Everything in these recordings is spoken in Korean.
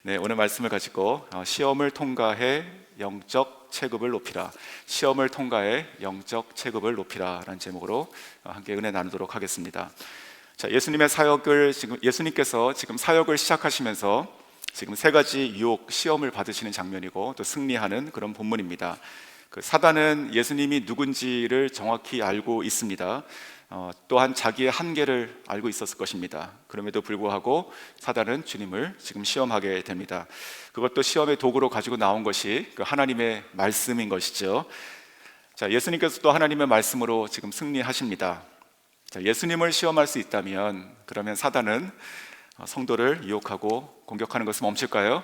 네, 오늘 말씀을 가지고 시험을 통과해 영적 체급을 높이라, 시험을 통과해 영적 체급을 높이라 라는 제목으로 함께 은혜 나누도록 하겠습니다. 자, 예수님께서 지금 사역을 시작하시면서 지금 세 가지 유혹 시험을 받으시는 장면이고 또 승리하는 그런 본문입니다. 사단은 예수님이 누군지를 정확히 알고 있습니다. 또한 자기의 한계를 알고 있었을 것입니다. 그럼에도 불구하고 사단은 주님을 지금 시험하게 됩니다. 그것도 시험의 도구로 가지고 나온 것이 그 하나님의 말씀인 것이죠. 자, 예수님께서 또 하나님의 말씀으로 지금 승리하십니다. 자, 예수님을 시험할 수 있다면 그러면 사단은 성도를 유혹하고 공격하는 것은 멈출까요?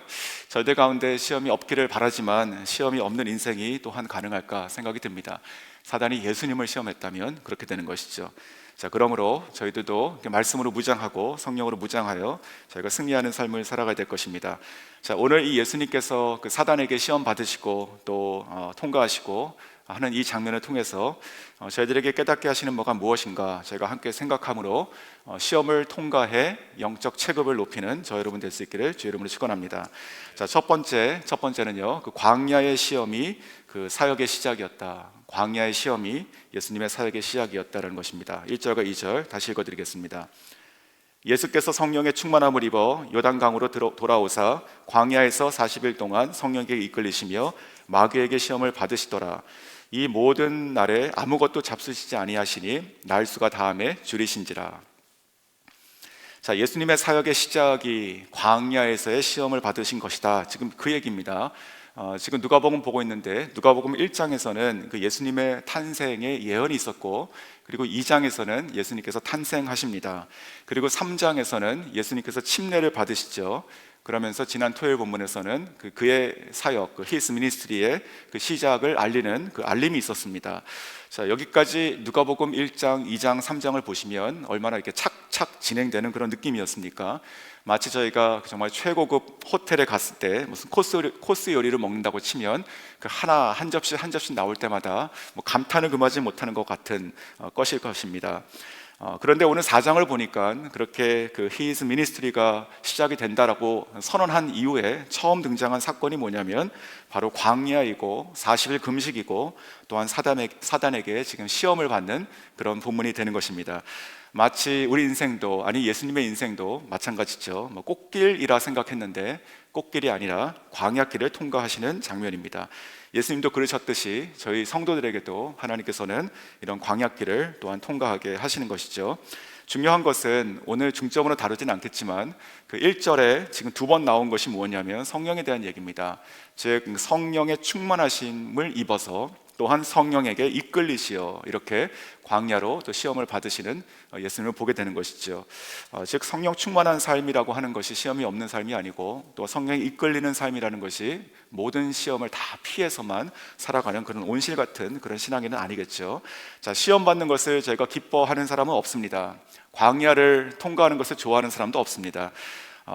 절대 가운데 시험이 없기를 바라지만 시험이 없는 인생이 또한 가능할까 생각이 듭니다. 사단이 예수님을 시험했다면 그렇게 되는 것이죠. 자, 그러므로 저희들도 말씀으로 무장하고 성령으로 무장하여 저희가 승리하는 삶을 살아가야 될 것입니다. 자, 오늘 이 예수님께서 그 사단에게 시험 받으시고 또 통과하시고 하는 이 장면을 통해서 저희들에게 깨닫게 하시는 뭐가 무엇인가 저희가 함께 생각함으로 시험을 통과해 영적 체급을 높이는 저 여러분 될 수 있기를 주 이름으로 축원합니다. 자, 첫 번째는요, 그 광야의 시험이 그 사역의 시작이었다. 광야의 시험이 예수님의 사역의 시작이었다는 것입니다. 1절과 2절 다시 읽어드리겠습니다. 예수께서 성령의 충만함을 입어 요단강으로 돌아오사 광야에서 40일 동안 성령에게 이끌리시며 마귀에게 시험을 받으시더라. 이 모든 날에 아무것도 잡수시지 아니하시니 날수가 다함에 줄이신지라. 자, 예수님의 사역의 시작이 광야에서의 시험을 받으신 것이다. 지금 그 얘기입니다. 지금 누가복음 보고 있는데 누가복음 1장에서는 그 예수님의 탄생의 예언이 있었고, 그리고 2장에서는 예수님께서 탄생하십니다. 그리고 3장에서는 예수님께서 침례를 받으시죠. 그러면서 지난 토요일 본문에서는 그의 사역, His Ministry의 그 시작을 알리는 그 알림이 있었습니다. 자, 여기까지 누가복음 1장, 2장, 3장을 보시면 얼마나 이렇게 착착 진행되는 그런 느낌이었습니까? 마치 저희가 정말 최고급 호텔에 갔을 때 무슨 코스 요리를 먹는다고 치면 그 한 접시 한 접시 나올 때마다 뭐 감탄을 금하지 못하는 것 같은 것일 것입니다. 그런데 오늘 4장을 보니까 그렇게 그 His Ministry가 시작이 된다라고 선언한 이후에 처음 등장한 사건이 뭐냐면 바로 광야이고 40일 금식이고 또한 사단에게 지금 시험을 받는 그런 본문이 되는 것입니다. 마치 우리 인생도, 아니 예수님의 인생도 마찬가지죠. 꽃길이라 생각했는데 꽃길이 아니라 광야길을 통과하시는 장면입니다. 예수님도 그러셨듯이 저희 성도들에게도 하나님께서는 이런 광야길을 또한 통과하게 하시는 것이죠. 중요한 것은 오늘 중점으로 다루진 않겠지만 그 1절에 지금 두 번 나온 것이 무엇이냐면 성령에 대한 얘기입니다. 즉 성령의 충만하심을 입어서 또한 성령에게 이끌리시어 이렇게 광야로 또 시험을 받으시는 예수님을 보게 되는 것이죠. 즉 성령 충만한 삶이라고 하는 것이 시험이 없는 삶이 아니고 또 성령에 이끌리는 삶이라는 것이 모든 시험을 다 피해서만 살아가는 그런 온실 같은 그런 신앙인은 아니겠죠. 자, 시험 받는 것을 저희가 기뻐하는 사람은 없습니다. 광야를 통과하는 것을 좋아하는 사람도 없습니다.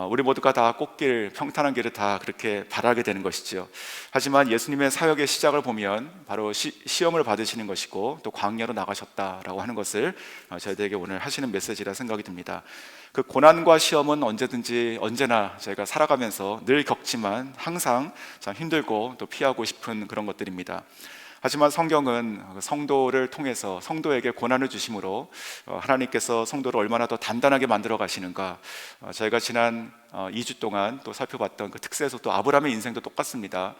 우리 모두가 다 꽃길, 평탄한 길을 다 그렇게 바라게 되는 것이죠. 하지만 예수님의 사역의 시작을 보면 바로 시험을 받으시는 것이고 또 광야로 나가셨다라고 하는 것을 저희들에게 오늘 하시는 메시지라 생각이 듭니다. 그 고난과 시험은 언제나 저희가 살아가면서 늘 겪지만 항상 참 힘들고 또 피하고 싶은 그런 것들입니다. 하지만 성경은 성도를 통해서 성도에게 고난을 주심으로 하나님께서 성도를 얼마나 더 단단하게 만들어 가시는가, 저희가 지난 2주 동안 또 살펴봤던 그 특세에서 또 아브라함의 인생도 똑같습니다.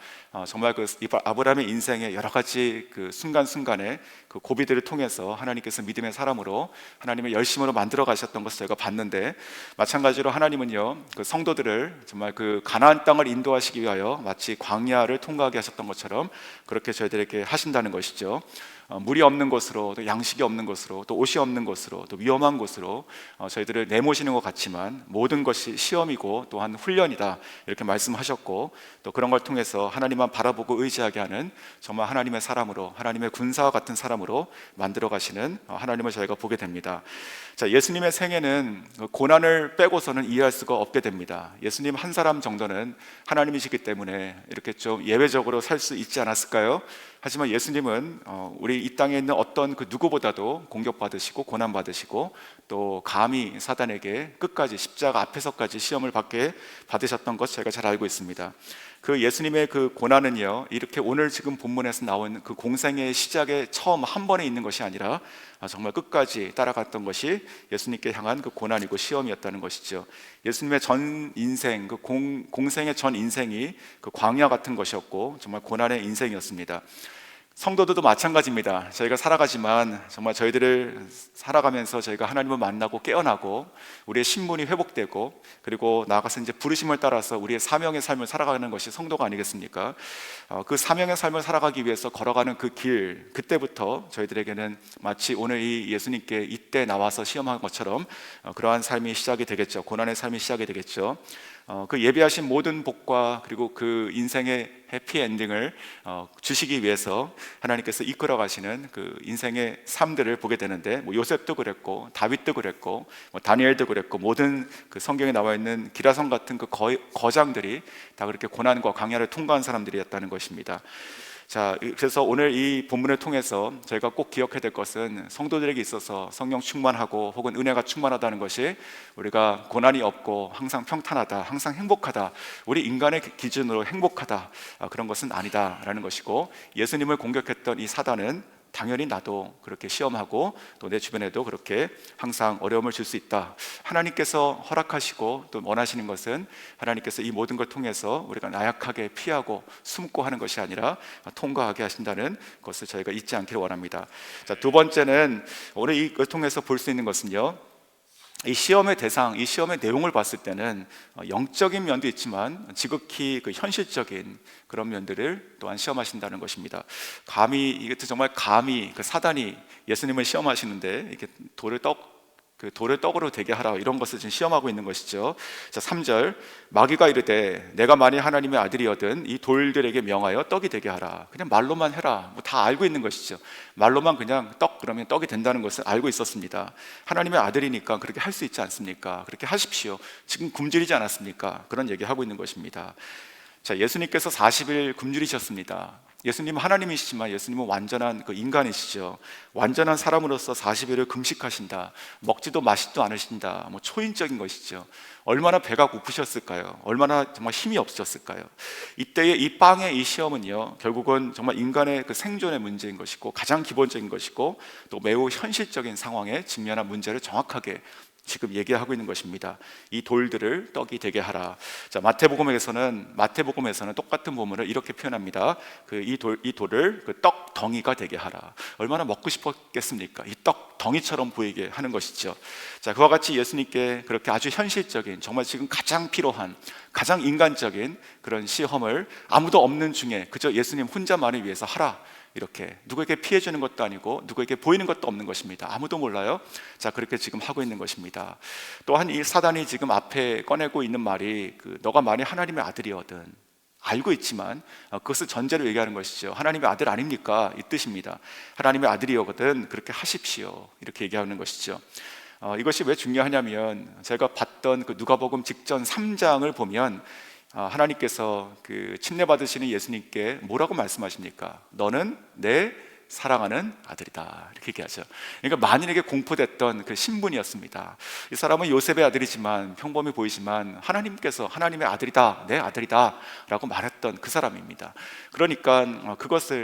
정말 그 아브라함의 인생의 여러 가지 그 순간순간에 그 고비들을 통해서 하나님께서 믿음의 사람으로 하나님의 열심으로 만들어 가셨던 것을 저희가 봤는데, 마찬가지로 하나님은요 그 성도들을 정말 그 가나안 땅을 인도하시기 위하여 마치 광야를 통과하게 하셨던 것처럼 그렇게 저희들에게 하신다는 것이죠. 물이 없는 곳으로, 또 양식이 없는 곳으로, 또 옷이 없는 곳으로, 또 위험한 곳으로 저희들을 내모시는 것 같지만 모든 것이 시험이고 또한 훈련이다 이렇게 말씀하셨고, 또 그런 걸 통해서 하나님만 바라보고 의지하게 하는 정말 하나님의 사람으로, 하나님의 군사와 같은 사람으로 만들어 가시는 하나님을 저희가 보게 됩니다. 자, 예수님의 생애는 고난을 빼고서는 이해할 수가 없게 됩니다. 예수님 한 사람 정도는 하나님이시기 때문에 이렇게 좀 예외적으로 살 수 있지 않았을까요? 하지만 예수님은 우리 이 땅에 있는 어떤 그 누구보다도 공격받으시고 고난받으시고 또 감히 사단에게 끝까지 십자가 앞에서까지 시험을 받으셨던 것 제가 잘 알고 있습니다. 그 예수님의 그 고난은요, 이렇게 오늘 지금 본문에서 나온 그 공생의 시작에 처음 한 번에 있는 것이 아니라 정말 끝까지 따라갔던 것이 예수님께 향한 그 고난이고 시험이었다는 것이죠. 예수님의 전 인생, 그 공생의 전 인생이 그 광야 같은 것이었고 정말 고난의 인생이었습니다. 성도들도 마찬가지입니다. 저희가 살아가지만 정말 저희들을 살아가면서 저희가 하나님을 만나고 깨어나고 우리의 신분이 회복되고 그리고 나아가서 이제 부르심을 따라서 우리의 사명의 삶을 살아가는 것이 성도가 아니겠습니까? 그 사명의 삶을 살아가기 위해서 걸어가는 그 길, 그때부터 저희들에게는 마치 오늘 이 예수님께 이때 나와서 시험한 것처럼 그러한 삶이 시작이 되겠죠. 고난의 삶이 시작이 되겠죠. 그 예비하신 모든 복과 그리고 그 인생의 해피엔딩을 주시기 위해서 하나님께서 이끌어 가시는 그 인생의 삶들을 보게 되는데, 뭐 요셉도 그랬고 다윗도 그랬고 뭐 다니엘도 그랬고 모든 그 성경에 나와 있는 기라성 같은 그 거장들이 다 그렇게 고난과 광야를 통과한 사람들이었다는 것입니다. 자, 그래서 오늘 이 본문을 통해서 저희가 꼭 기억해야 될 것은 성도들에게 있어서 성령 충만하고 혹은 은혜가 충만하다는 것이 우리가 고난이 없고 항상 평탄하다, 항상 행복하다, 우리 인간의 기준으로 행복하다, 그런 것은 아니다라는 것이고, 예수님을 공격했던 이 사단은 당연히 나도 그렇게 시험하고 또 내 주변에도 그렇게 항상 어려움을 줄 수 있다. 하나님께서 허락하시고 또 원하시는 것은 하나님께서 이 모든 걸 통해서 우리가 나약하게 피하고 숨고 하는 것이 아니라 통과하게 하신다는 것을 저희가 잊지 않기를 원합니다. 자, 두 번째는 오늘 이걸 통해서 볼 수 있는 것은요, 이 시험의 대상, 이 시험의 내용을 봤을 때는 영적인 면도 있지만 지극히 그 현실적인 그런 면들을 또한 시험하신다는 것입니다. 이게 정말 감히 그 사단이 예수님을 시험하시는데 이렇게 돌을 떡으로 되게 하라, 이런 것을 지금 시험하고 있는 것이죠. 자, 3절, 마귀가 이르되 내가 만일 하나님의 아들이거든 이 돌들에게 명하여 떡이 되게 하라. 그냥 말로만 해라. 뭐 다 알고 있는 것이죠. 말로만 그냥 그러면 떡이 된다는 것을 알고 있었습니다. 하나님의 아들이니까 그렇게 할 수 있지 않습니까? 그렇게 하십시오. 지금 굶주리지 않았습니까? 그런 얘기하고 있는 것입니다. 자, 예수님께서 40일 굶주리셨습니다. 예수님은 하나님이시지만 예수님은 완전한 그 인간이시죠. 완전한 사람으로서 40일을 금식하신다, 먹지도 마시지도 않으신다, 뭐 초인적인 것이죠. 얼마나 배가 고프셨을까요? 얼마나 정말 힘이 없으셨을까요? 이때의 이 빵의 이 시험은요, 결국은 정말 인간의 그 생존의 문제인 것이고 가장 기본적인 것이고 또 매우 현실적인 상황에 직면한 문제를 정확하게 지금 얘기하고 있는 것입니다. 이 돌들을 떡이 되게 하라. 자, 마태복음에서는 똑같은 본문을 이렇게 표현합니다. 이 돌을 그 떡 덩이가 되게 하라. 얼마나 먹고 싶었겠습니까? 이 떡 덩이처럼 보이게 하는 것이죠. 자, 그와 같이 예수님께 그렇게 아주 현실적인, 정말 지금 가장 필요한, 가장 인간적인 그런 시험을 아무도 없는 중에 그저 예수님 혼자만을 위해서 하라. 이렇게 누구에게 피해 주는 것도 아니고 누구에게 보이는 것도 없는 것입니다. 아무도 몰라요. 자, 그렇게 지금 하고 있는 것입니다. 또한 이 사단이 지금 앞에 꺼내고 있는 말이 너가 만일 하나님의 아들이거든, 알고 있지만 그것을 전제로 얘기하는 것이죠. 하나님의 아들 아닙니까? 이 뜻입니다. 하나님의 아들이거든 그렇게 하십시오, 이렇게 얘기하는 것이죠. 이것이 왜 중요하냐면, 제가 봤던 그 누가복음 직전 3장을 보면 하나님께서 그 침례받으시는 예수님께 뭐라고 말씀하십니까? 너는 내 사랑하는 아들이다, 이렇게 얘기하죠. 그러니까 만인에게 공포됐던 그 신분이었습니다. 이 사람은 요셉의 아들이지만 평범해 보이지만 하나님께서 하나님의 아들이다, 내 아들이다 라고 말했던 그 사람입니다. 그러니까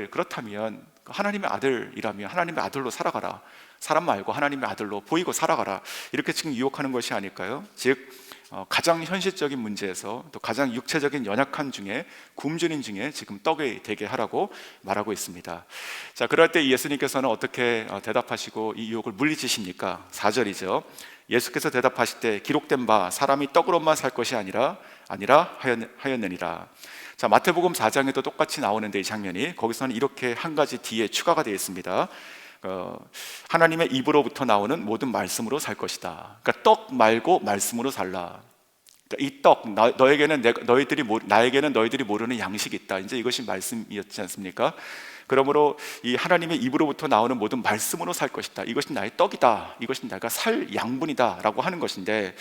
그렇다면 하나님의 아들이라면 하나님의 아들로 살아가라, 사람 말고 하나님의 아들로 보이고 살아가라, 이렇게 지금 유혹하는 것이 아닐까요? 즉 가장 현실적인 문제에서 또 가장 육체적인 연약한 중에, 굶주린 중에 지금 떡이 되게 하라고 말하고 있습니다. 자, 그럴 때 예수님께서는 어떻게 대답하시고 이 유혹을 물리치십니까? 4절이죠. 예수께서 대답하실 때 기록된 바 사람이 떡으로만 살 것이 아니라 하였느니라. 자, 마태복음 4장에도 똑같이 나오는데 이 장면이, 거기서는 이렇게 한 가지 뒤에 추가가 되어 있습니다. 하나님의 입으로부터 나오는 모든 말씀으로 살 것이다. 그러니까 떡 말고 말씀으로 살라. 그러니까 이 떡, 나에게는 너희들이 모르는 양식이 있다. 이제 이것이 말씀이었지 않습니까? 그러므로 이 하나님의 입으로부터 나오는 모든 말씀으로 살 것이다, 이것이 나의 떡이다, 이것이 내가 살 양분이다 라고 하는 것인데,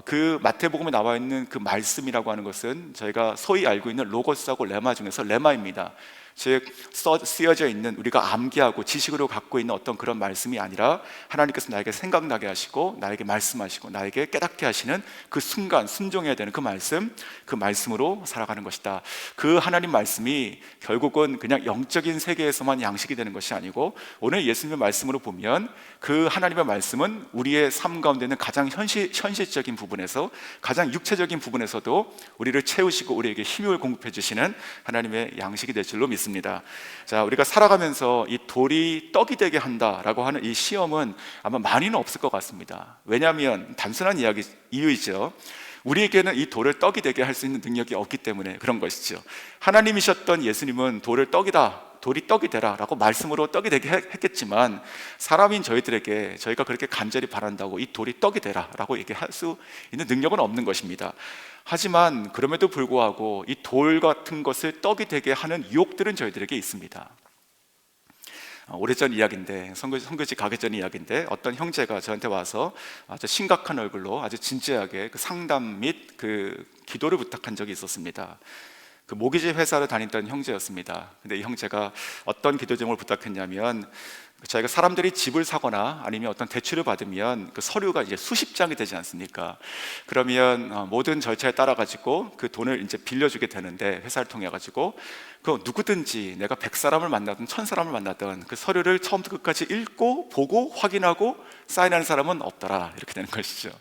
그 마태복음에 나와 있는 그 말씀이라고 하는 것은 저희가 소위 알고 있는 로고스하고 레마 중에서 레마입니다. 즉 쓰여져 있는, 우리가 암기하고 지식으로 갖고 있는 어떤 그런 말씀이 아니라 하나님께서 나에게 생각나게 하시고 나에게 말씀하시고 나에게 깨닫게 하시는 그 순간 순종해야 되는 그 말씀, 그 말씀으로 살아가는 것이다. 그 하나님 말씀이 결국은 그냥 영적인 세계에서만 양식이 되는 것이 아니고, 오늘 예수님의 말씀으로 보면 그 하나님의 말씀은 우리의 삶 가운데 있는 가장 현실적인 부분에서, 가장 육체적인 부분에서도 우리를 채우시고 우리에게 힘을 공급해 주시는 하나님의 양식이 될 줄로 믿습니다. 자, 우리가 살아가면서 이 돌이 떡이 되게 한다라고 하는 이 시험은 아마 많이는 없을 것 같습니다. 왜냐하면 단순한 이유이죠. 우리에게는 이 돌을 떡이 되게 할 수 있는 능력이 없기 때문에 그런 것이죠. 하나님이셨던 예수님은 돌을 떡이다, 돌이 떡이 되라 라고 말씀으로 떡이 되게 했겠지만, 사람인 저희들에게 저희가 그렇게 간절히 바란다고 이 돌이 떡이 되라 라고 얘기할 수 있는 능력은 없는 것입니다. 하지만 그럼에도 불구하고 이 돌 같은 것을 떡이 되게 하는 유혹들은 저희들에게 있습니다. 오래전 이야기인데, 선교지 가기 전 이야기인데, 어떤 형제가 저한테 와서 아주 심각한 얼굴로 아주 진지하게 그 상담 및 그 기도를 부탁한 적이 있었습니다. 그 모기지 회사를 다니던 형제였습니다. 근데 이 형제가 어떤 기도 제목을 부탁했냐면, 저희가 사람들이 집을 사거나 아니면 어떤 대출을 받으면 그 서류가 이제 수십 장이 되지 않습니까? 그러면 모든 절차에 따라 가지고 그 돈을 이제 빌려주게 되는데, 회사를 통해 가지고 그 누구든지 내가 100사람을 만나든 1000사람을 만나든 그 서류를 처음부터 끝까지 읽고 보고 확인하고 사인하는 사람은 없더라, 이렇게 되는 것이죠.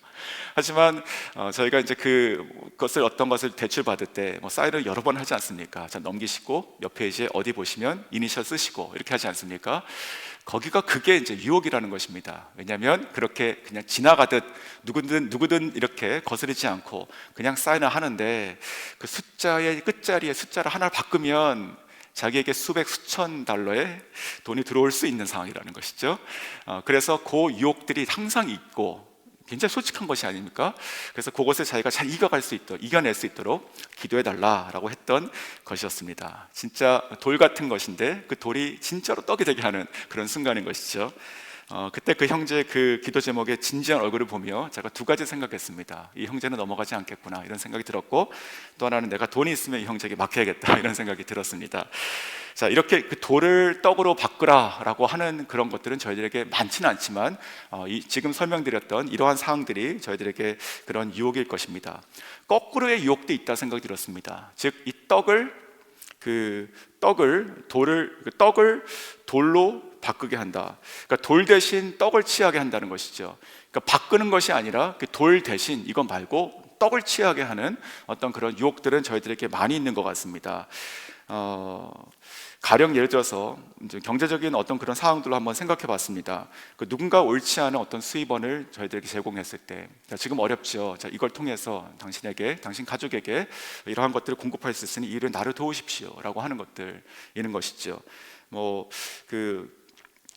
하지만 저희가 이제 그것을, 어떤 것을 대출 받을 때 사인을 여러 번 하지 않습니까? 자, 넘기시고 몇 페이지에 어디 보시면 이니셜 쓰시고 이렇게 하지 않습니까? 거기가 그게 이제 유혹이라는 것입니다. 왜냐하면 그렇게 그냥 지나가듯 누구든 이렇게 거스르지 않고 그냥 사인을 하는데, 그 숫자의 끝자리에 숫자를 하나를 바꾸면 자기에게 수백 수천 달러의 돈이 들어올 수 있는 상황이라는 것이죠. 그래서 그 유혹들이 항상 있고 굉장히 솔직한 것이 아닙니까? 그래서 그것을 자기가 잘 이겨낼 수 있도록 기도해달라라고 했던 것이었습니다. 진짜 돌 같은 것인데 그 돌이 진짜로 떡이 되게 하는 그런 순간인 것이죠. 그때 그 형제의 그 기도 제목의 진지한 얼굴을 보며 제가 두 가지 생각했습니다. 이 형제는 넘어가지 않겠구나, 이런 생각이 들었고, 또 하나는 내가 돈이 있으면 이 형제에게 맡겨야겠다, 이런 생각이 들었습니다. 자, 이렇게 그 돌을 떡으로 바꾸라라고 하는 그런 것들은 저희들에게 많지는 않지만, 지금 설명드렸던 이러한 사항들이 저희들에게 그런 유혹일 것입니다. 거꾸로의 유혹도 있다 생각이 들었습니다. 즉, 이 떡을 돌로 바꾸게 한다. 그러니까 돌 대신 떡을 취하게 한다는 것이죠. 그러니까 바꾸는 것이 아니라 그 돌 대신 이건 말고 떡을 취하게 하는 어떤 그런 유혹들은 저희들에게 많이 있는 것 같습니다. 가령 예를 들어서 이제 경제적인 어떤 그런 상황들로 한번 생각해 봤습니다. 그 누군가 옳지 않은 어떤 수입원을 저희들에게 제공했을 때, 지금 어렵죠. 자, 이걸 통해서 당신 가족에게 이러한 것들을 공급할 수 있으니 이 일을 나를 도우십시오라고 하는 것들 있는 것이죠.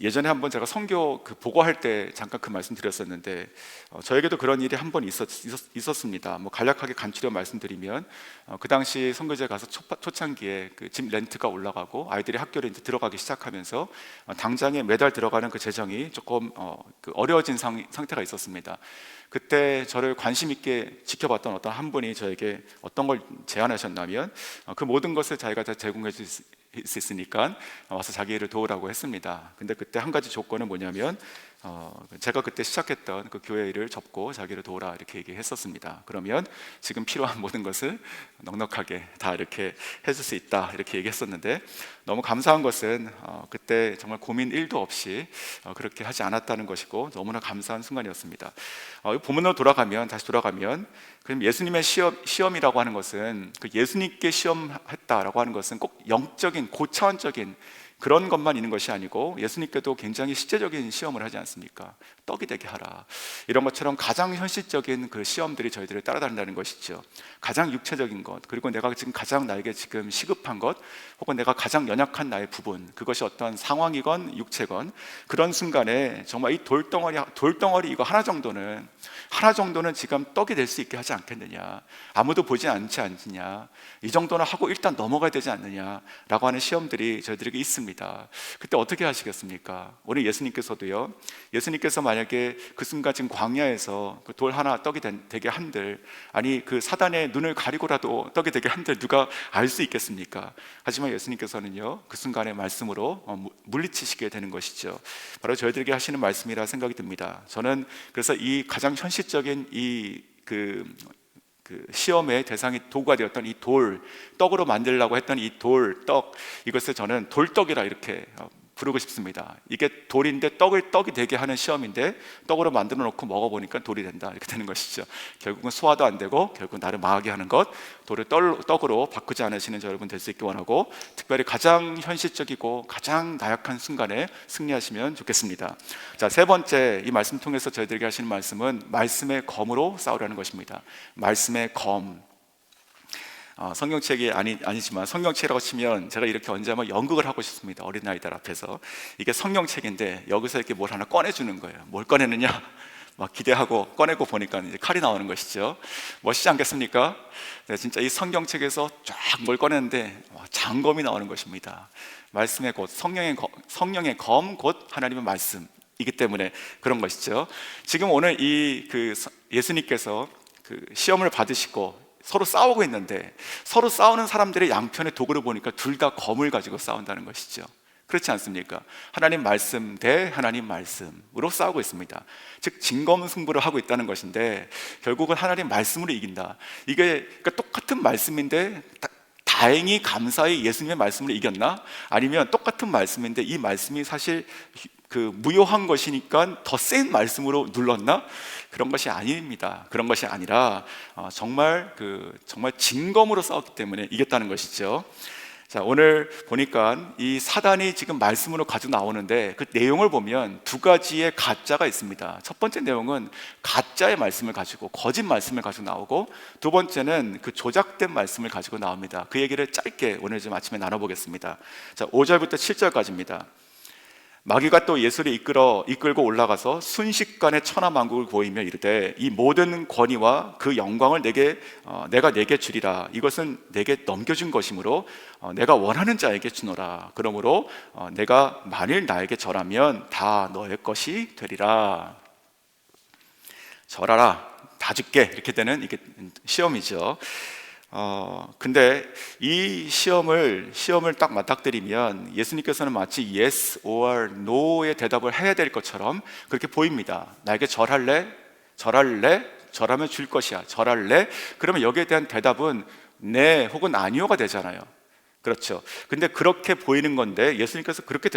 예전에 한번 제가 선교 보고할 때 잠깐 그 말씀 드렸었는데, 저에게도 그런 일이 한 번 있었습니다. 간략하게 간추려 말씀드리면, 그 당시 선교지에 가서 초창기에 그 집 렌트가 올라가고 아이들이 학교를 이제 들어가기 시작하면서 당장에 매달 들어가는 그 재정이 조금 어려워진 상태가 있었습니다. 그때 저를 관심 있게 지켜봤던 어떤 한 분이 저에게 어떤 걸 제안하셨냐면, 그 모든 것을 자기가 다 제공해 줄 수 있으니까 와서 자기 일을 도우라고 했습니다. 근데 그때 한 가지 조건은 뭐냐면, 제가 그때 시작했던 그 교회 일을 접고 자기를 도우라, 이렇게 얘기했었습니다. 그러면 지금 필요한 모든 것을 넉넉하게 다 이렇게 해줄 수 있다, 이렇게 얘기했었는데, 너무 감사한 것은 그때 정말 고민 1도 없이 그렇게 하지 않았다는 것이고, 너무나 감사한 순간이었습니다. 본문으로 다시 돌아가면 그럼 예수님의 시험이라고 하는 것은, 그 예수님께 시험했다라고 하는 것은 꼭 영적인 고차원적인 그런 것만 있는 것이 아니고, 예수님께도 굉장히 실제적인 시험을 하지 않습니까? 떡이 되게 하라, 이런 것처럼 가장 현실적인 그 시험들이 저희들을 따라다닌다는 것이죠. 가장 육체적인 것, 그리고 내가 지금 가장 나에게 지금 시급한 것, 혹은 내가 가장 연약한 나의 부분, 그것이 어떤 상황이건 육체건, 그런 순간에 정말 이 돌덩어리 이거 하나 정도는 지금 떡이 될 수 있게 하지 않겠느냐, 아무도 보지 않지 않느냐, 이 정도는 하고 일단 넘어가야 되지 않느냐라고 하는 시험들이 저희들에게 있습니다. 있습니다. 그때 어떻게 하시겠습니까? 오늘 예수님께서도요, 예수님께서 만약에 그 순간 지금 광야에서 그 돌 하나 떡이 되게 한들, 아니 그 사단의 눈을 가리고라도 떡이 되게 한들 누가 알 수 있겠습니까? 하지만 예수님께서는요, 그 순간의 말씀으로 물리치시게 되는 것이죠. 바로 저희들에게 하시는 말씀이라 생각이 듭니다. 저는 그래서 이 가장 현실적인 그 시험의 대상이 도구가 되었던 이 돌, 떡으로 만들려고 했던 이 돌, 떡, 이것을 저는 돌떡이라 이렇게 부르고 싶습니다. 이게 돌인데 떡이 되게 하는 시험인데 떡으로 만들어 놓고 먹어보니까 돌이 된다, 이렇게 되는 것이죠. 결국은 소화도 안 되고 결국 나를 망하게 하는 것, 돌을 떡으로 바꾸지 않으시는 저 여러분 될 수 있기 원하고, 특별히 가장 현실적이고 가장 나약한 순간에 승리하시면 좋겠습니다. 자, 세 번째, 이 말씀 통해서 저희들에게 하시는 말씀은 말씀의 검으로 싸우라는 것입니다. 말씀의 검. 성경책이 아니지만 성경책이라고 치면 제가 이렇게 언제 한번 연극을 하고 싶습니다. 어린아이들 앞에서. 이게 성경책인데 여기서 이렇게 뭘 하나 꺼내주는 거예요. 뭘 꺼내느냐? 막 기대하고 꺼내고 보니까 이제 칼이 나오는 것이죠. 멋있지 않겠습니까? 네, 진짜 이 성경책에서 쫙 뭘 꺼내는데 장검이 나오는 것입니다. 말씀의 곧 성령의 검, 곧 하나님의 말씀이기 때문에 그런 것이죠. 지금 오늘 예수님께서 그 시험을 받으시고 서로 싸우고 있는데, 서로 싸우는 사람들의 양편의 도구를 보니까 둘 다 검을 가지고 싸운다는 것이죠. 그렇지 않습니까? 하나님 말씀 대 하나님 말씀으로 싸우고 있습니다. 즉 진검승부를 하고 있다는 것인데, 결국은 하나님 말씀으로 이긴다. 이게 그러니까 똑같은 말씀인데 다행히 감사히 예수님의 말씀으로 이겼나? 아니면 똑같은 말씀인데 이 말씀이 사실 그 무효한 것이니까 더 센 말씀으로 눌렀나? 그런 것이 아닙니다. 그런 것이 아니라 정말 진검으로 싸웠기 때문에 이겼다는 것이죠. 자, 오늘 보니까 이 사단이 지금 말씀으로 가지고 나오는데 그 내용을 보면 두 가지의 가짜가 있습니다. 첫 번째 내용은 가짜의 말씀을 가지고, 거짓 말씀을 가지고 나오고, 두 번째는 그 조작된 말씀을 가지고 나옵니다. 그 얘기를 짧게 오늘 좀 아침에 나눠보겠습니다. 자, 5절부터 7절까지입니다. 마귀가 또 예수를 이끌고 올라가서 순식간에 천하만국을 보이며 이르되 이 모든 권위와 그 영광을 내가 내게 주리라. 이것은 내게 넘겨준 것이므로 내가 원하는 자에게 주노라. 그러므로 내가 만일 나에게 절하면 다 너의 것이 되리라. 절하라, 다 줄게, 이렇게 되는 이게 시험이죠. 근데 이 시험을 딱 맞닥뜨리면 예수님께서는 마치 yes or no의 대답을 해야 될 것처럼 그렇게 보입니다. 나에게 절할래? 절하면 줄 것이야. 절할래? 그러면 여기에 대한 대답은 네 혹은 아니오가 되잖아요. 그렇죠. 근데 그렇게 보이는 건데 예수님께서 그렇게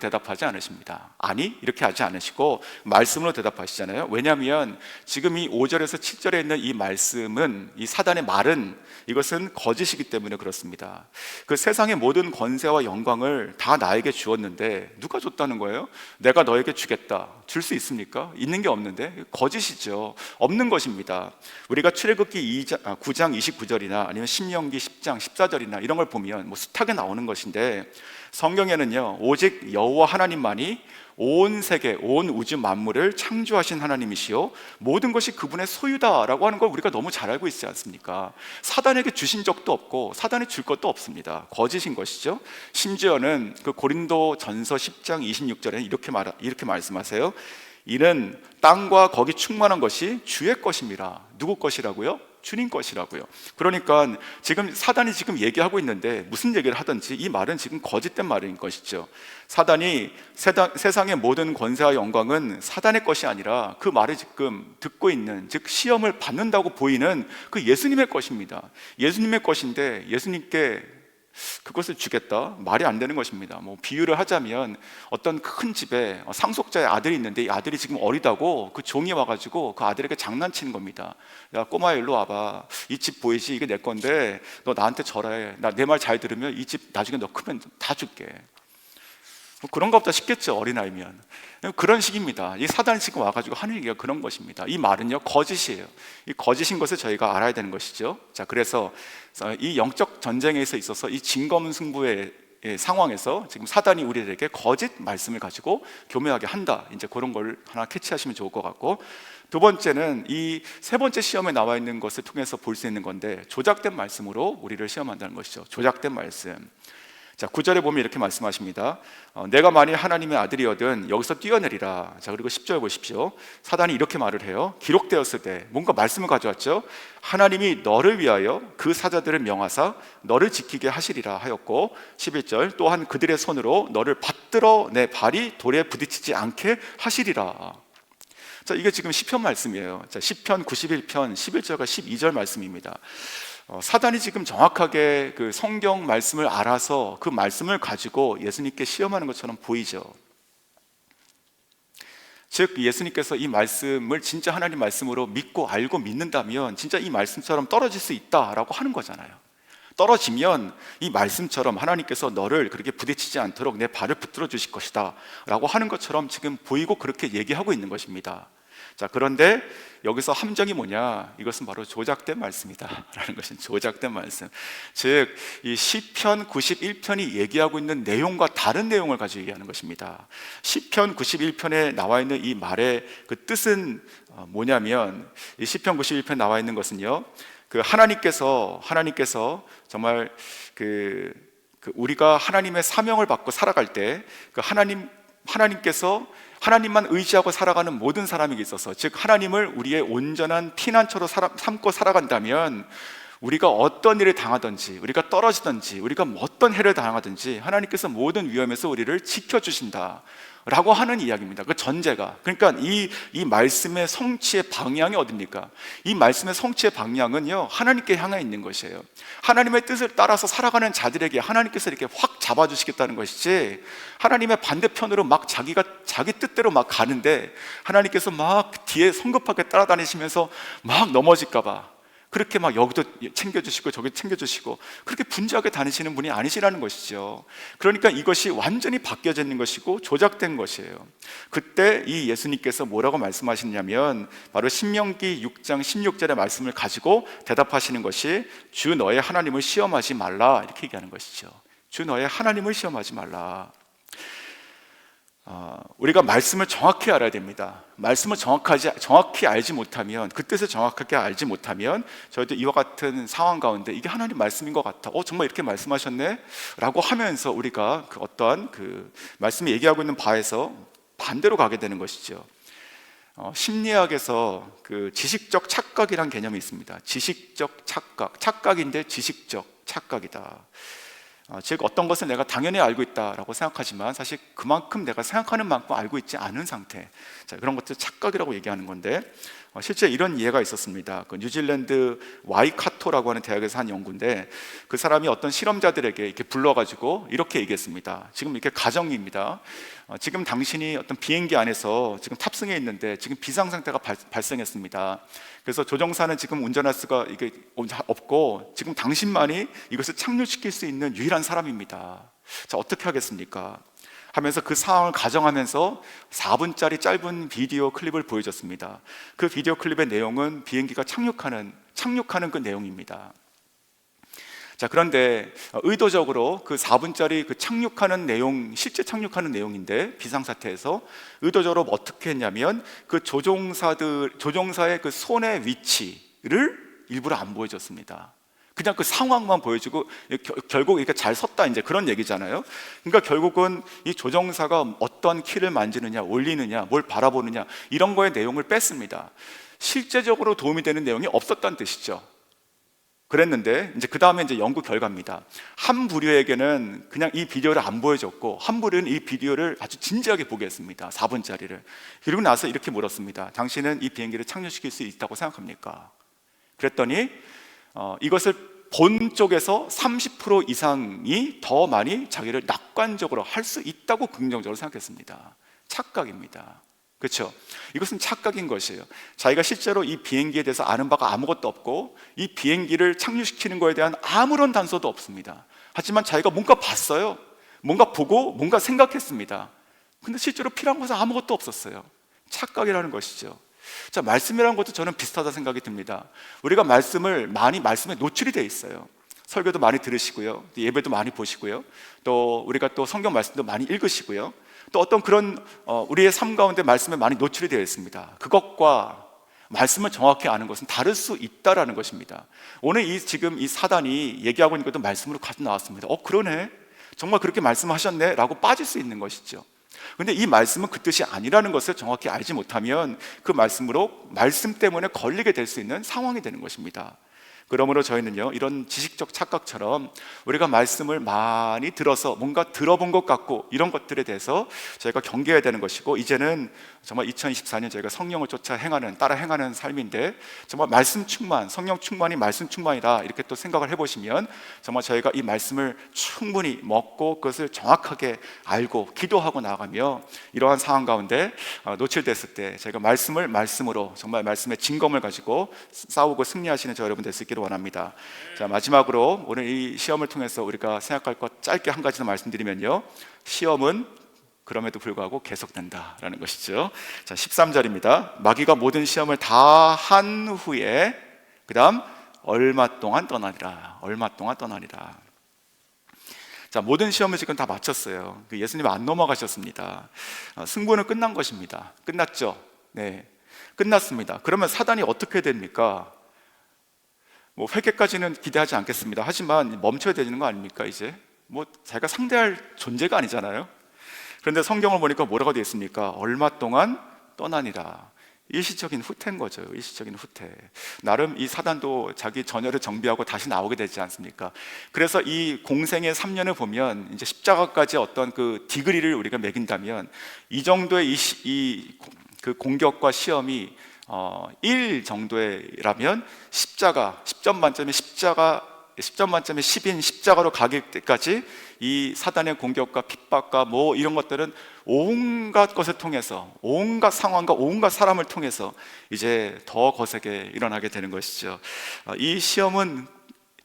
대답하지 않으십니다. 아니, 이렇게 하지 않으시고 말씀으로 대답하시잖아요. 왜냐하면 지금 이 5절에서 7절에 있는 이 말씀은, 이 사단의 말은, 이것은 거짓이기 때문에 그렇습니다. 그 세상의 모든 권세와 영광을 다 나에게 주었는데 누가 줬다는 거예요? 내가 너에게 주겠다. 줄 수 있습니까? 있는 게 없는데 거짓이죠. 없는 것입니다. 우리가 출애굽기 9장 29절이나 아니면 신명기 10장 14절이나 이런 걸 보면 숱하게 나오는 것인데, 성경에는요 오직 여호와 하나님만이 온 세계, 온 우주 만물을 창조하신 하나님이시요 모든 것이 그분의 소유다라고 하는 걸 우리가 너무 잘 알고 있지 않습니까? 사단에게 주신 적도 없고 사단이 줄 것도 없습니다. 거짓인 것이죠. 심지어는 그 고린도전서 10장 26절에 이렇게 말씀하세요. 이는 땅과 거기 충만한 것이 주의 것입니다. 누구 것이라고요? 주님 것이라고요. 그러니까 지금 사단이 지금 얘기하고 있는데 무슨 얘기를 하든지 이 말은 지금 거짓된 말인 것이죠. 사단이 세상의 모든 권세와 영광은 사단의 것이 아니라 그 말을 지금 듣고 있는, 즉 시험을 받는다고 보이는 그 예수님의 것입니다. 예수님의 것인데 예수님께 그것을 주겠다? 말이 안 되는 것입니다. 비유를 하자면 어떤 큰 집에 상속자의 아들이 있는데 이 아들이 지금 어리다고 그 종이 와가지고 그 아들에게 장난치는 겁니다. 야, 꼬마야, 일로 와봐. 이 집 보이지? 이게 내 건데 너 나한테 절해. 내 말 잘 들으면 이 집 나중에 너 크면 다 줄게. 그런가 보다 싶겠죠, 어린아이면. 그런 식입니다. 이 사단이 지금 와가지고 하는 얘기가 그런 것입니다. 이 말은요 거짓이에요. 이 거짓인 것을 저희가 알아야 되는 것이죠. 자, 그래서 이 영적 전쟁에 있어서 이 진검승부의 상황에서 지금 사단이 우리들에게 거짓 말씀을 가지고 교묘하게 한다, 이제 그런 걸 하나 캐치하시면 좋을 것 같고, 두 번째는 이 세 번째 시험에 나와 있는 것을 통해서 볼 수 있는 건데, 조작된 말씀으로 우리를 시험한다는 것이죠. 조작된 말씀. 자, 9절에 보면 이렇게 말씀하십니다. 내가 만일 하나님의 아들이거든 여기서 뛰어내리라. 자, 그리고 10절 보십시오. 사단이 이렇게 말을 해요. 기록되었을 때 뭔가 말씀을 가져왔죠. 하나님이 너를 위하여 그 사자들을 명하사 너를 지키게 하시리라 하였고, 11절 또한 그들의 손으로 너를 받들어 내 발이 돌에 부딪히지 않게 하시리라. 자, 이게 지금 시편 말씀이에요. 자, 시편 91편 11절과 12절 말씀입니다. 사단이 지금 정확하게 그 성경 말씀을 알아서 그 말씀을 가지고 예수님께 시험하는 것처럼 보이죠. 즉 예수님께서 이 말씀을 진짜 하나님 말씀으로 믿고 알고 믿는다면 진짜 이 말씀처럼 떨어질 수 있다라고 하는 거잖아요. 떨어지면 이 말씀처럼 하나님께서 너를 그렇게 부딪히지 않도록 내 발을 붙들어 주실 것이다 라고 하는 것처럼 지금 보이고 그렇게 얘기하고 있는 것입니다. 자, 그런데 여기서 함정이 뭐냐? 이것은 바로 조작된 말씀이다 라는 것은 조작된 말씀. 즉 이 시편 91편이 얘기하고 있는 내용과 다른 내용을 가지고 얘기하는 것입니다. 시편 91편에 나와 있는 이 말의 그 뜻은 뭐냐면, 이 시편 91편 나와 있는 것은요, 그 하나님께서 정말 그 우리가 하나님의 사명을 받고 살아갈 때 그 하나님께서 하나님만 의지하고 살아가는 모든 사람에게 있어서, 즉 하나님을 우리의 온전한 피난처로 삼고 살아간다면 우리가 어떤 일을 당하든지, 우리가 떨어지든지, 우리가 어떤 해를 당하든지 하나님께서 모든 위험에서 우리를 지켜주신다 라고 하는 이야기입니다. 그 전제가, 그러니까 이 말씀의 성취의 방향이 어딥니까? 이 말씀의 성취의 방향은요, 하나님께 향해 있는 것이에요. 하나님의 뜻을 따라서 살아가는 자들에게 하나님께서 이렇게 확 잡아주시겠다는 것이지, 하나님의 반대편으로 막 자기 뜻대로 막 가는데 하나님께서 막 뒤에 성급하게 따라다니시면서 막 넘어질까봐 그렇게 막 여기도 챙겨주시고 저기 챙겨주시고 그렇게 분주하게 다니시는 분이 아니시라는 것이죠. 그러니까 이것이 완전히 바뀌어져 있는 것이고 조작된 것이에요. 그때 이 예수님께서 뭐라고 말씀하시냐면, 바로 신명기 6장 16절의 말씀을 가지고 대답하시는 것이, 주 너의 하나님을 시험하지 말라, 이렇게 얘기하는 것이죠. 주 너의 하나님을 시험하지 말라. 우리가 말씀을 정확히 알아야 됩니다. 말씀을 정확히 알지 못하면, 그 뜻을 정확하게 알지 못하면 저희도 이와 같은 상황 가운데 이게 하나님 말씀인 것 같아, 정말 이렇게 말씀하셨네 라고 하면서 우리가 그 어떠한 그 말씀이 얘기하고 있는 바에서 반대로 가게 되는 것이죠. 심리학에서 그 지식적 착각이라는 개념이 있습니다. 지식적 착각인데 지식적 착각이다. 즉 어떤 것을 내가 당연히 알고 있다라고 생각하지만 사실 그만큼 내가 생각하는 만큼 알고 있지 않은 상태, 자, 그런 것들 착각이라고 얘기하는 건데, 실제 이런 예가 있었습니다. 그 뉴질랜드 와이카토라고 하는 대학에서 한 연구인데, 그 사람이 어떤 실험자들에게 이렇게 불러가지고 이렇게 얘기했습니다. 지금 이렇게 가정입니다. 지금 당신이 어떤 비행기 안에서 지금 탑승해 있는데 지금 비상 상태가 발생했습니다. 그래서 조종사는 지금 운전할 수가 이게 없고 지금 당신만이 이것을 착륙시킬 수 있는 유일한 사람입니다. 자, 어떻게 하겠습니까? 하면서 그 상황을 가정하면서 4분짜리 짧은 비디오 클립을 보여줬습니다. 그 비디오 클립의 내용은 비행기가 착륙하는 그 내용입니다. 자, 그런데 의도적으로 그 4분짜리 그 착륙하는 내용, 실제 착륙하는 내용인데, 비상사태에서 의도적으로 어떻게 했냐면 그 조종사의 그 손의 위치를 일부러 안 보여줬습니다. 그냥 그 상황만 보여주고 결국 이렇게 잘 섰다, 이제 그런 얘기잖아요. 그러니까 결국은 이 조종사가 어떤 키를 만지느냐, 올리느냐, 뭘 바라보느냐, 이런 거의 내용을 뺐습니다. 실제적으로 도움이 되는 내용이 없었다는 뜻이죠. 그랬는데 이제 그 다음에 이제 연구 결과입니다. 한 부류에게는 그냥 이 비디오를 안 보여줬고, 한 부류는 이 비디오를 아주 진지하게 보게 했습니다. 4분짜리를. 그리고 나서 이렇게 물었습니다. 당신은 이 비행기를 착륙시킬 수 있다고 생각합니까? 그랬더니 이것을 본 쪽에서 30% 이상이 더 많이 자기를 낙관적으로 할 수 있다고 긍정적으로 생각했습니다. 착각입니다. 그렇죠? 이것은 착각인 것이에요. 자기가 실제로 이 비행기에 대해서 아는 바가 아무것도 없고 이 비행기를 착륙시키는 것에 대한 아무런 단서도 없습니다. 하지만 자기가 뭔가 봤어요. 뭔가 보고 뭔가 생각했습니다. 근데 실제로 필요한 것은 아무것도 없었어요. 착각이라는 것이죠. 자, 말씀이라는 것도 저는 비슷하다 생각이 듭니다. 우리가 말씀에 노출이 되어 있어요. 설교도 많이 들으시고요, 예배도 많이 보시고요, 또 우리가 또 성경 말씀도 많이 읽으시고요, 또 어떤 그런 우리의 삶 가운데 말씀에 많이 노출이 되어 있습니다. 그것과 말씀을 정확히 아는 것은 다를 수 있다라는 것입니다. 오늘 지금 이 사단이 얘기하고 있는 것도 말씀으로 가져 나왔습니다. 그러네, 정말 그렇게 말씀하셨네 라고 빠질 수 있는 것이죠. 근데 이 말씀은 그 뜻이 아니라는 것을 정확히 알지 못하면 그 말씀 때문에 걸리게 될 수 있는 상황이 되는 것입니다. 그러므로 저희는요, 이런 지식적 착각처럼 우리가 말씀을 많이 들어서 뭔가 들어본 것 같고 이런 것들에 대해서 저희가 경계해야 되는 것이고, 이제는 정말 2024년 저희가 성령을 따라 행하는 삶인데, 정말 말씀 충만, 성령 충만이 말씀 충만이다 이렇게 또 생각을 해보시면 정말 저희가 이 말씀을 충분히 먹고 그것을 정확하게 알고 기도하고 나가며 이러한 상황 가운데 노출됐을 때 저희가 말씀을 말씀으로 정말 말씀의 진검을 가지고 싸우고 승리하시는 저 여러분 될 수 있기를 원합니다. 자, 마지막으로 오늘 이 시험을 통해서 우리가 생각할 것 짧게 한 가지 더 말씀드리면요, 시험은 그럼에도 불구하고 계속된다라는 것이죠. 자, 13절입니다. 마귀가 모든 시험을 다 한 후에 그 다음 얼마 동안 떠나리라. 얼마 동안 떠나리라. 자, 모든 시험을 지금 다 마쳤어요. 예수님 안 넘어가셨습니다. 승부는 끝난 것입니다. 끝났죠? 네, 끝났습니다. 그러면 사단이 어떻게 됩니까? 회개까지는 기대하지 않겠습니다. 하지만 멈춰야 되는 거 아닙니까? 이제 자기가 상대할 존재가 아니잖아요. 그런데 성경을 보니까 뭐라고 되어 있습니까? 얼마 동안 떠나니라. 일시적인 후퇴인 거죠. 일시적인 후퇴. 나름 이 사단도 자기 전열을 정비하고 다시 나오게 되지 않습니까? 그래서 이 공생의 3년을 보면 이제 십자가까지 어떤 그 디그리를 우리가 매긴다면 이 정도의 그 공격과 시험이 1 정도라면 10점 만점에 10인 십자가로 가기 때까지 이 사단의 공격과 핍박과 이런 것들은 온갖 것을 통해서, 온갖 상황과 온갖 사람을 통해서 이제 더 거세게 일어나게 되는 것이죠. 이 시험은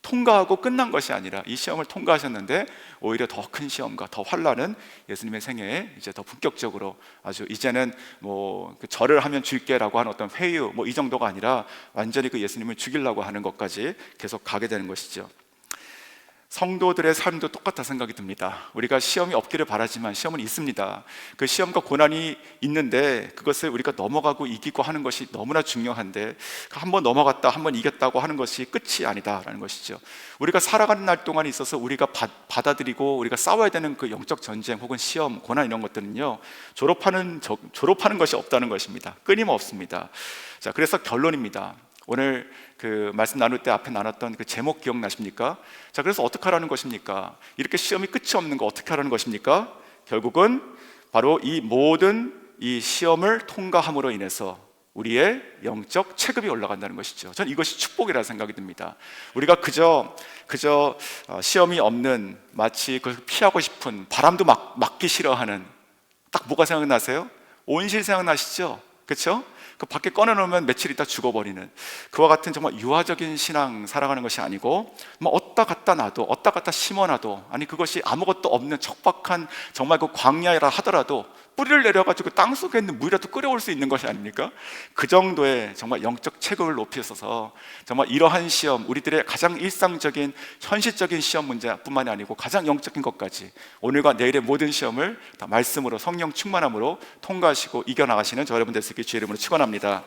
통과하고 끝난 것이 아니라 이 시험을 통과하셨는데 오히려 더 큰 시험과 더 환난은 예수님의 생애에 이제 더 본격적으로 아주 이제는 그 절을 하면 줄게라고 하는 어떤 회유 이 정도가 아니라 완전히 그 예수님을 죽이려고 하는 것까지 계속 가게 되는 것이죠. 성도들의 삶도 똑같다 생각이 듭니다. 우리가 시험이 없기를 바라지만 시험은 있습니다. 그 시험과 고난이 있는데 그것을 우리가 넘어가고 이기고 하는 것이 너무나 중요한데, 한번 넘어갔다 한번 이겼다고 하는 것이 끝이 아니다라는 것이죠. 우리가 살아가는 날 동안에 있어서 우리가 받아들이고 우리가 싸워야 되는 그 영적 전쟁 혹은 시험, 고난 이런 것들은요, 졸업하는 것이 없다는 것입니다. 끊임없습니다. 자, 그래서 결론입니다. 오늘 그 말씀 나눌 때 앞에 나눴던 그 제목 기억나십니까? 자, 그래서 어떻게 하라는 것입니까? 이렇게 시험이 끝이 없는 거 어떻게 하라는 것입니까? 결국은 바로 이 모든 이 시험을 통과함으로 인해서 우리의 영적 체급이 올라간다는 것이죠. 전 이것이 축복이라 생각이 듭니다. 우리가 그저 시험이 없는, 마치 그걸 피하고 싶은, 바람도 막기 싫어하는, 딱 뭐가 생각나세요? 온실 생각나시죠? 그렇죠? 그 밖에 꺼내놓으면 며칠 있다 죽어버리는 그와 같은 정말 유아적인 신앙 살아가는 것이 아니고, 어디다 갖다 놔도, 어디다 갖다 심어놔도, 아니 그것이 아무것도 없는 척박한 정말 그 광야라 하더라도 뿌리를 내려가지고 땅 속에 있는 물이라도 끓여올 수 있는 것이 아닙니까? 그 정도의 정말 영적 체급을 높여서 정말 이러한 시험, 우리들의 가장 일상적인 현실적인 시험 문제뿐만이 아니고 가장 영적인 것까지 오늘과 내일의 모든 시험을 다 말씀으로, 성령 충만함으로 통과하시고 이겨나가시는 저 여러분 될 수 있게 주의 이름으로 축원합니다.